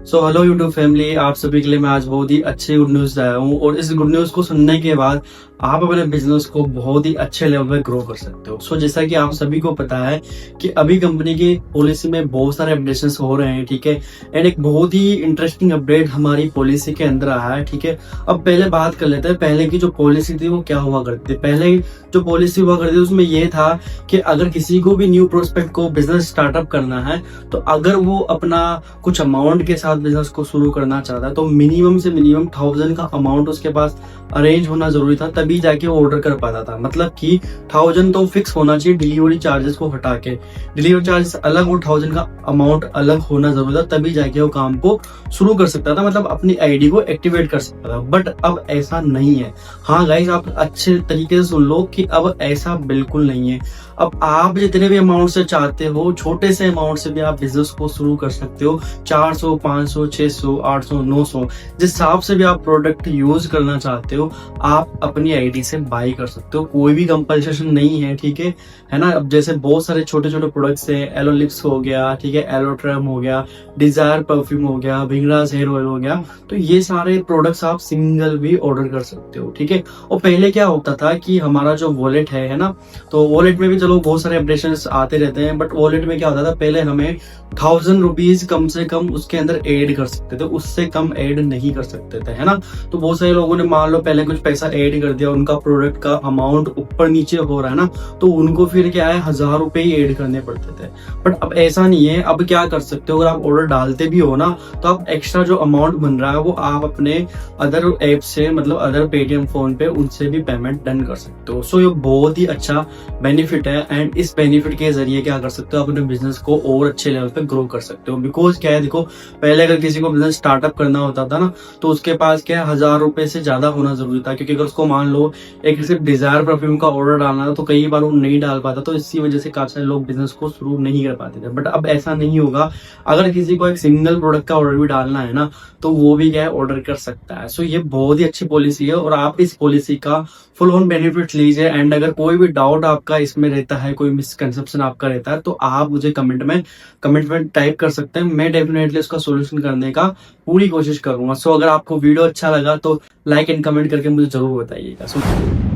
So hello YouTube family, आप सभी के लिए मैं आज बहुत ही अच्छी गुड न्यूज़ लाया हूँ। और इस गुड न्यूज़ को सुनने के बाद आप अपने बिजनेस को बहुत ही अच्छे लेवल पे ग्रो कर सकते हो। सो जैसा कि आप सभी को पता है कि अभी कंपनी की पॉलिसी में बहुत सारे अपडेशंस हो रहे हैं, ठीक है। एंड एक बहुत ही इंटरेस्टिंग अपडेट हमारी पॉलिसी के अंदर आया है, ठीक है। अब पहले बात कर लेते हैं, पहले की जो पॉलिसी थी वो क्या हुआ करती थी। पहले जो पॉलिसी हुआ करती थी उसमें ये था कि अगर किसी को भी न्यू प्रोस्पेक्ट को बिजनेस स्टार्टअप करना है, तो अगर वो अपना कुछ अमाउंट के साथ बिजनेस को शुरू करना चाहता है तो मिनिमम से मिनिमम 1000 का अमाउंट उसके पास अरेंज होना जरूरी था, तभी जाके वो ऑर्डर कर पाता था। मतलब कि 1000 तो फिक्स होना चाहिए, डिलीवरी चार्जेस को हटा के। डिलीवरी चार्जेस अलग और 1000 का अमाउंट अलग होना जरूरी था, तभी जाके वो काम को शुरू कर सकता था, मतलब अपनी आईडी को एक्टिवेट कर सकता था। बट अब ऐसा नहीं है। हाँ गाइस, आप अच्छे तरीके से सुन लो कि अब ऐसा बिल्कुल नहीं है। अब आप जितने भी अमाउंट से चाहते हो, छोटे से अमाउंट से भी आप बिजनेस को शुरू कर सकते हो। 400, 500, 600, 800, 900 जिस हिसाब से भी आप प्रोडक्ट यूज करना चाहते हो, आप अपनी आईडी से बाई कर सकते हो। कोई भी कंपल्सेशन नहीं है, ठीक है ना। अब जैसे बहुत सारे छोटे छोटे प्रोडक्ट्स हैं, एलो लिप्स हो गया, ठीक है, एलो ट्रम हो गया, डिजायर परफ्यूम हो गया, भिंगराज हेयर ऑयल हो गया, तो ये सारे प्रोडक्ट्स आप सिंगल भी ऑर्डर कर सकते हो, ठीक है। और पहले क्या होता था कि हमारा जो वॉलेट है ना, तो वॉलेट में भी चलो बहुत सारे अपडेशन आते रहते हैं, बट वॉलेट में क्या होता था, पहले हमें 1000 रुपीज कम से कम उसके अंदर ऐड कर सकते थे, उससे कम ऐड नहीं कर सकते थे, है ना। तो बहुत सारे लोगों ने मान लो पहले कुछ पैसा ऐड कर दिया, उनका प्रोडक्ट का अमाउंट ऊपर नीचे हो रहा है ना, तो उनको फिर क्या है, 1000 रुपए ही ऐड करने पड़ते थे। बट अब ऐसा नहीं है। अब क्या कर सकते हो, अगर आप ऑर्डर डालते भी हो ना, तो आप एक्स्ट्रा जो अमाउंट बन रहा है वो आप अपने अदर ऐप से, मतलब अदर पेटीएम फोन पे, उनसे भी पेमेंट डन कर सकते हो। सो ये बहुत ही अच्छा बेनिफिट है। एंड इस बेनिफिट के जरिए क्या कर सकते हो, अपने बिजनेस को और अच्छे लेवल पे ग्रो कर सकते हो। बिकॉज क्या है, देखो, पहले अगर किसी को बिजनेस स्टार्टअप करना होता था ना, तो उसके पास क्या है, 1000 रुपए से ज्यादा होना जरूरी था। क्योंकि अगर उसको मान लो एक सिर्फ डिजायर परफ्यूम का ऑर्डर डालना था, तो कई बार वो नहीं डाल पाता, तो इसी वजह से काफी सारे लोग बिजनेस को शुरू नहीं कर पाते थे। बट अब ऐसा नहीं होगा। अगर किसी को एक सिंगल प्रोडक्ट का ऑर्डर भी डालना है ना, तो वो भी क्या है, ऑर्डर कर सकता है। सो ये बहुत ही अच्छी पॉलिसी है और आप इस पॉलिसी का फुल ऑन बेनिफिट लीजिए। एंड अगर कोई भी डाउट आपका इसमें रहता है, कोई मिसकंसेप्शन आपका रहता है, तो आप मुझे कमेंट में टाइप कर सकते हैं। मैं डेफिनेटली उसका सोल्यूशन करने का पूरी कोशिश करूंगा। सो अगर आपको वीडियो अच्छा लगा तो लाइक एंड कमेंट करके मुझे जरूर बताइएगा।